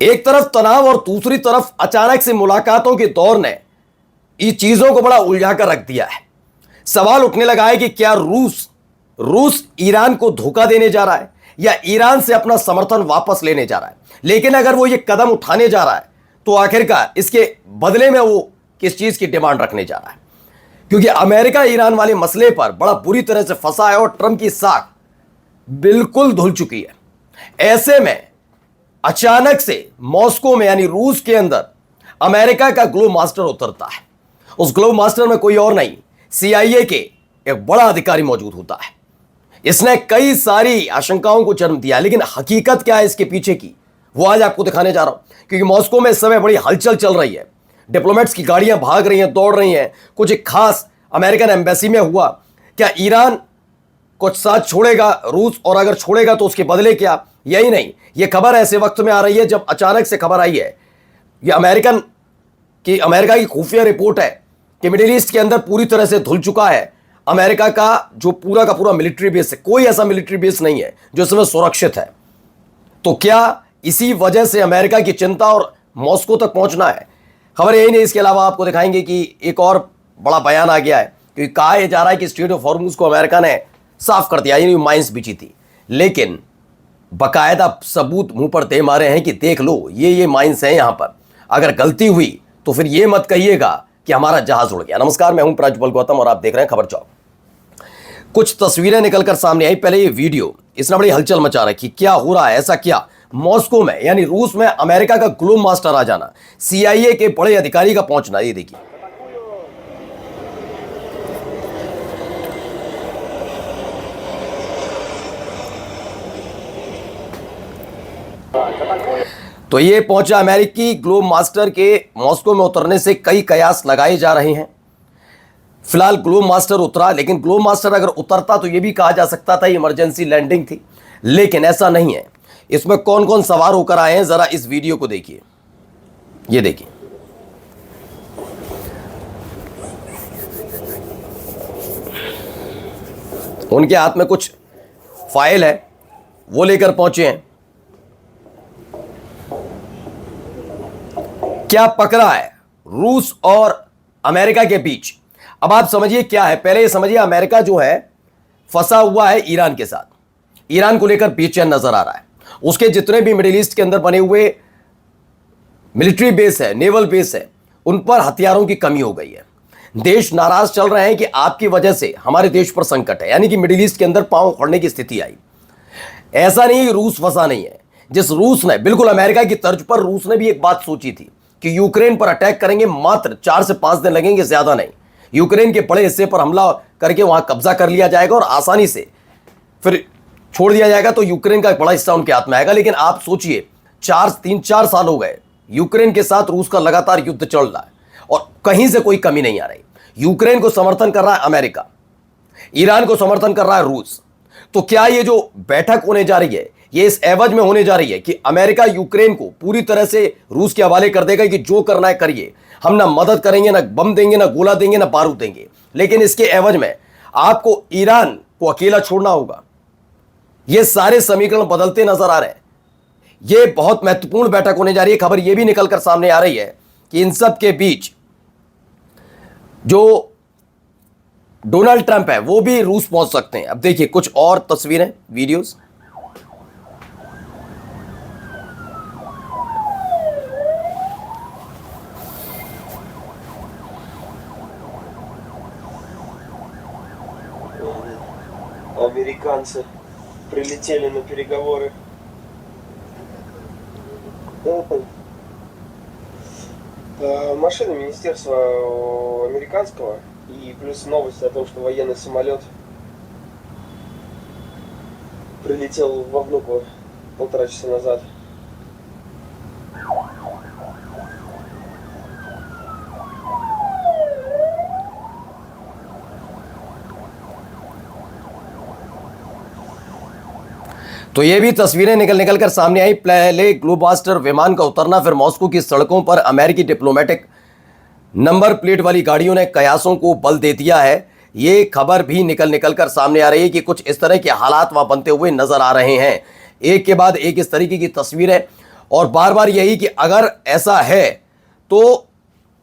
एक तरफ तनाव और दूसरी तरफ अचानक से मुलाकातों के दौर ने ये चीजों को बड़ा उलझा कर रख दिया है। सवाल उठने लगा है कि क्या रूस ईरान को धोखा देने जा रहा है या ईरान से अपना समर्थन वापस लेने जा रहा है। लेकिन अगर वो ये कदम उठाने जा रहा है तो आखिरकार इसके बदले में वो किस चीज की डिमांड रखने जा रहा है, क्योंकि अमेरिका ईरान वाले मसले पर बड़ा बुरी तरह से फंसा है और ट्रंप की साख बिल्कुल धुल चुकी है। ऐसे में अचानक से मॉस्को में यानी रूस के अंदर अमेरिका का ग्लोब मास्टर उतरता है। उस ग्लोब मास्टर में कोई और नहीं, CIA के एक बड़ा अधिकारी मौजूद होता है। इसने कई सारी आशंकाओं को जन्म दिया, लेकिन हकीकत क्या है इसके पीछे की वो आज आपको दिखाने जा रहा हूं, क्योंकि मॉस्को में इस समय बड़ी हलचल चल रही है। डिप्लोमेट्स की गाड़ियां भाग रही हैं, दौड़ रही हैं। कुछ एक खास अमेरिकन एम्बेसी में हुआ। क्या ईरान कुछ साथ छोड़ेगा रूस, और अगर छोड़ेगा तो उसके बदले क्या? यही नहीं, यह खबर ऐसे वक्त में आ रही है जब अचानक से खबर आई है, यह अमेरिका की खुफिया रिपोर्ट है कि मिडिल ईस्ट के अंदर पूरी तरह से धुल चुका है अमेरिका का जो पूरा का पूरा मिलिट्री बेस है। कोई ऐसा मिलिट्री बेस नहीं है जो इसमें सुरक्षित है। तो क्या इसी वजह से अमेरिका की चिंता और मॉस्को तक पहुंचना है? खबर यही नहीं, इसके अलावा आपको दिखाएंगे कि एक और बड़ा बयान आ गया है, क्योंकि कहा यह जा रहा है कि स्ट्रेट ऑफ हॉर्मुज को अमेरिका ने साफ कर दिया, यानी माइंस बिछी थी, लेकिन बकायदा सबूत मुंह पर दे मारे हैं कि देख लो ये माइंस हैं यहां पर। अगर गलती हुई तो फिर ये मत कहिएगा कि हमारा जहाज उड़ गया। नमस्कार, मैं हूं प्रज्वल गौतम और आप देख रहे हैं खबर चौक। कुछ तस्वीरें निकलकर सामने आई। पहले ये वीडियो, इसने बड़ी हलचल मचा रखी। क्या हो रहा है? ऐसा क्या मॉस्को में यानी रूस में अमेरिका का ग्लोब मास्टर आ जाना, CIA के बड़े अधिकारी का पहुंचना, ये देखिए। तो ये पहुंचा अमेरिकी ग्लोब मास्टर के मॉस्को में उतरने से कई कयास लगाए जा रहे हैं। फिलहाल ग्लोब मास्टर उतरा, लेकिन ग्लोब मास्टर अगर उतरता तो ये भी कहा जा सकता था इमरजेंसी लैंडिंग थी, लेकिन ऐसा नहीं है। इसमें कौन कौन सवार होकर आए हैं जरा इस वीडियो को देखिए। ये देखिए, उनके हाथ में कुछ फाइल है, वो लेकर पहुंचे हैं। क्या पकड़ा है रूस और अमेरिका के बीच? अब आप समझिए क्या है। पहले ये समझिए, अमेरिका जो है फंसा हुआ है ईरान के साथ, ईरान को लेकर बेचैन नजर आ रहा है। उसके जितने भी मिडिल ईस्ट के अंदर बने हुए मिलिट्री बेस है, नेवल बेस है, उन पर हथियारों की कमी हो गई है। देश नाराज चल रहे हैं कि आपकी वजह से हमारे देश पर संकट है, यानी कि मिडिल ईस्ट के अंदर पांव उखड़ने की स्थिति आई। ऐसा नहीं रूस फंसा नहीं है। जिस रूस ने बिल्कुल अमेरिका की तर्ज पर, रूस ने भी एक बात सोची थी कि यूक्रेन पर अटैक करेंगे, मात्र 4 से 5 दिन लगेंगे, ज्यादा नहीं। यूक्रेन के बड़े हिस्से पर हमला करके वहां कब्जा कर लिया जाएगा और आसानी से फिर छोड़ दिया जाएगा, तो यूक्रेन का एक बड़ा हिस्सा उनके हाथ में आएगा। लेकिन आप सोचिए, 3-4 साल हो गए यूक्रेन के साथ रूस का लगातार युद्ध चल रहा है और कहीं से कोई कमी नहीं आ रही। यूक्रेन को समर्थन कर रहा है अमेरिका, ईरान को समर्थन कर रहा है रूस। तो क्या ये जो बैठक होने जा रही है, ये इस एवज में होने जा रही है कि अमेरिका यूक्रेन को पूरी तरह से रूस के हवाले कर देगा कि जो करना है करिए, हम ना मदद करेंगे, ना बम देंगे, ना गोला देंगे, ना बारूद देंगे, लेकिन इसके एवज में आपको ईरान को अकेला छोड़ना होगा। ये सारे समीकरण बदलते नजर आ रहे हैं। ये बहुत महत्वपूर्ण बैठक होने जा रही है। खबर यह भी निकलकर सामने आ रही है कि इन सब के बीच जो डोनाल्ड ट्रंप है वो भी रूस पहुंच सकते हैं। अब देखिए कुछ और तस्वीरें, वीडियोस। Американцы прилетели на переговоры. Машина Министерства американского и плюс новость о том, что военный самолет прилетел во Внуково 1,5 часа назад. तो ये भी तस्वीरें निकल कर सामने आई। पहले ग्लोब मास्टर विमान का उतरना, फिर मॉस्को की सड़कों पर अमेरिकी डिप्लोमेटिक नंबर प्लेट वाली गाड़ियों ने कयासों को बल दे दिया है। ये खबर भी निकल कर सामने आ रही है कि कुछ इस तरह के हालात वहां बनते हुए नजर आ रहे हैं। एक के बाद एक इस तरीके की तस्वीरें। और बार बार यही कि अगर ऐसा है तो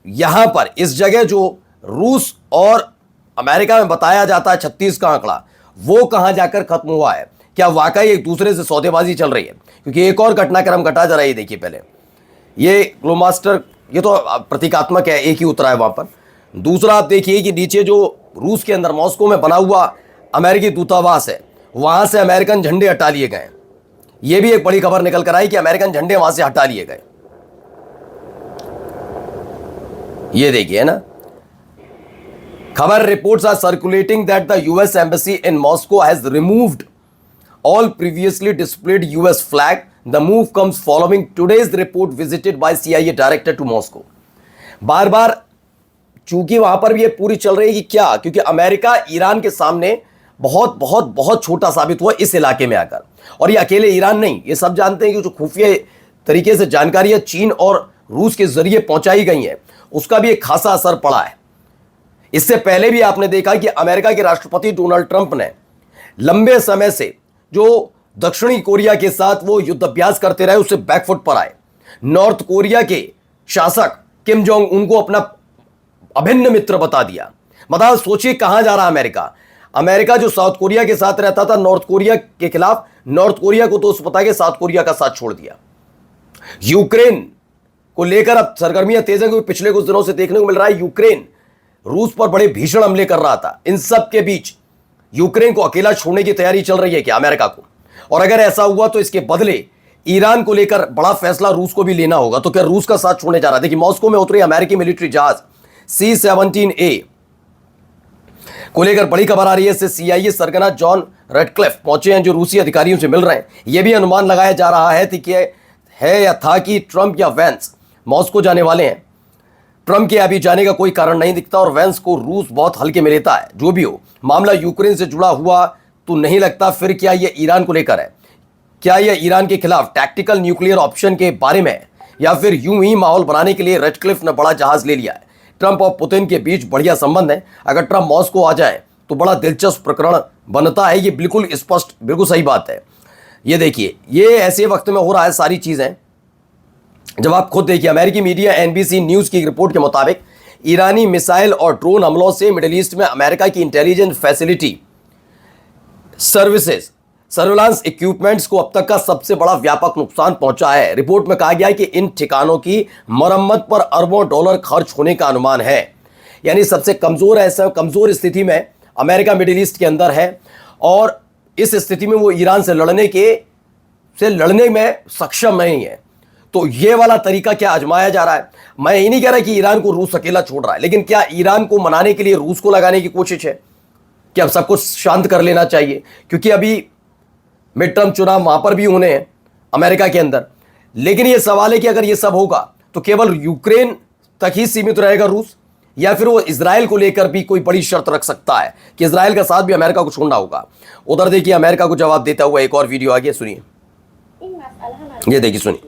यहां पर इस जगह जो रूस और अमेरिका में बताया जाता है 36 का आंकड़ा, वो कहां जाकर खत्म हुआ है? क्या वाकई एक दूसरे से सौदेबाजी चल रही है? क्योंकि एक और घटनाक्रम घटा जा रहा है, देखिए पहले ये ग्लोमास्टर, ये तो प्रतीकात्मक है, एक ही उतरा है वहां पर। दूसरा आप देखिए कि नीचे जो रूस के अंदर मॉस्को में बना हुआ अमेरिकी दूतावास है, वहां से अमेरिकन झंडे हटा लिए गए। ये भी एक बड़ी खबर निकल कर आई कि अमेरिकन झंडे वहां से हटा लिए गए। ये देखिए ना खबर, reports are circulating that the US embassy in Moscow has removed all previously displayed US flag. The move comes following today's report visited by CIA director to Moscow. बार बार चूंकि वहां पर भी ये पूरी चल रही है कि क्या, क्योंकि अमेरिका ईरान के सामने बहुत बहुत बहुत छोटा साबित हुआ इस इलाके में आकर। और ये अकेले ईरान नहीं, ये सब जानते हैं कि जो खुफिया तरीके से जानकारियां चीन और रूस के जरिए पहुंचाई गई हैं, उसका भी एक खासा असर पड़ा है। इससे पहले भी आपने देखा कि अमेरिका के राष्ट्रपति डोनाल्ड ट्रंप ने लंबे समय से जो दक्षिणी कोरिया के साथ वो युद्ध अभ्यास करते रहे, उससे बैकफुट पर आए। नॉर्थ कोरिया के शासक किम जोंग उनको अपना अभिन्न मित्र बता दिया। मतलब सोचिए कहां जा रहा अमेरिका। अमेरिका जो साउथ कोरिया के साथ रहता था नॉर्थ कोरिया के खिलाफ, नॉर्थ कोरिया को तो उस पता के साउथ कोरिया का साथ छोड़ दिया। यूक्रेन को लेकर अब सरगर्मियां तेज हैं, क्योंकि पिछले कुछ दिनों से देखने को मिल रहा है यूक्रेन रूस पर बड़े भीषण हमले कर रहा था। इन सब के बीच यूक्रेन को अकेला छोड़ने की तैयारी चल रही है क्या अमेरिका को? और अगर ऐसा हुआ तो इसके बदले ईरान को लेकर बड़ा फैसला रूस को भी लेना होगा। तो क्या रूस का साथ छोड़ने जा रहा है? देखिए मॉस्को में उतरे अमेरिकी मिलिट्री जहाज C-17A को लेकर बड़ी खबर आ रही है। इससे CIA सरगना जॉन रेडक्लिफ पहुंचे हैं, जो रूसी अधिकारियों से मिल रहे हैं। यह भी अनुमान लगाया जा रहा है कि है या था कि ट्रंप या वेंस मॉस्को जाने वाले हैं। ट्रंप के अभी जाने का कोई कारण नहीं दिखता और वेंस को रूस बहुत हल्के में लेता है। जो भी हो, मामला यूक्रेन से जुड़ा हुआ तो नहीं लगता। फिर क्या यह ईरान को लेकर है? क्या यह ईरान के खिलाफ टैक्टिकल न्यूक्लियर ऑप्शन के बारे में है, या फिर यूं ही माहौल बनाने के लिए रेडक्लिफ ने बड़ा जहाज ले लिया है? ट्रंप और पुतिन के बीच बढ़िया संबंध है। अगर ट्रंप मॉस्को आ जाए तो बड़ा दिलचस्प प्रकरण बनता है। ये बिल्कुल स्पष्ट, बिल्कुल सही बात है। ये देखिए, ये ऐसे वक्त में हो रहा है सारी चीजें जब आप खुद देखिए। अमेरिकी मीडिया NBC न्यूज की रिपोर्ट के मुताबिक ईरानी मिसाइल और ड्रोन हमलों से मिडिल ईस्ट में अमेरिका की intelligence facility services surveillance equipments को अब तक का सबसे बड़ा व्यापक नुकसान पहुंचा है। रिपोर्ट में कहा गया है कि इन ठिकानों की मरम्मत पर अरबों डॉलर खर्च होने का अनुमान है। यानी सबसे कमजोर ऐसा कमजोर स्थिति में अमेरिका मिडिल ईस्ट के अंदर है, और इस स्थिति में वो ईरान से लड़ने में सक्षम नहीं है। तो ये वाला तरीका क्या आजमाया जा रहा है? मैं ये नहीं कह रहा कि ईरान को रूस अकेला छोड़ रहा है, लेकिन क्या ईरान को मनाने के लिए रूस को लगाने की कोशिश है कि अब सब कुछ शांत कर लेना चाहिए? क्योंकि अभी मिड टर्म चुनाव वहां पर भी होने हैं अमेरिका के अंदर। लेकिन ये सवाल है कि अगर ये सब होगा तो केवल यूक्रेन तक ही सीमित रहेगा रूस, या फिर वो इजराइल को लेकर भी कोई बड़ी शर्त रख सकता है कि इजराइल का साथ भी अमेरिका को छोड़ना होगा? उधर देखिए अमेरिका को जवाब देता हुआ एक और वीडियो आ गया, सुनिए। ये देखिए, सुनिए।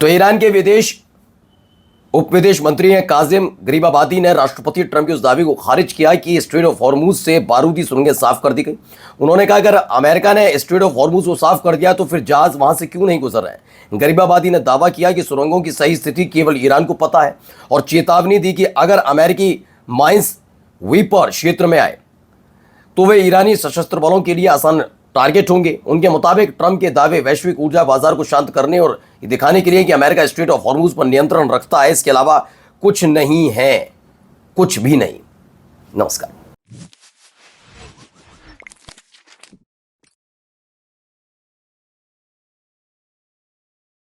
तो ईरान के उप विदेश मंत्री हैं काजिम गरीबाबादी ने राष्ट्रपति ट्रंप के उस दावे को खारिज किया कि स्ट्रेट ऑफ हॉर्मुज से बारूदी सुरंगें साफ कर दी गई। उन्होंने कहा अगर अमेरिका ने स्ट्रेट ऑफ हॉर्मुज को साफ कर दिया तो फिर जहाज वहां से क्यों नहीं गुजर रहे हैं? गरीबाबादी ने दावा किया कि सुरंगों की सही स्थिति केवल ईरान को पता है, और चेतावनी दी कि अगर अमेरिकी माइंस वीपर क्षेत्र में आए तो वे ईरानी सशस्त्र बलों के लिए आसान टारगेट होंगे। उनके मुताबिक ट्रंप के दावे वैश्विक ऊर्जा बाजार को शांत करने और दिखाने के लिए कि अमेरिका स्ट्रेट ऑफ हॉर्मुज पर नियंत्रण रखता है, इसके अलावा कुछ नहीं है, कुछ भी नहीं। नमस्कार।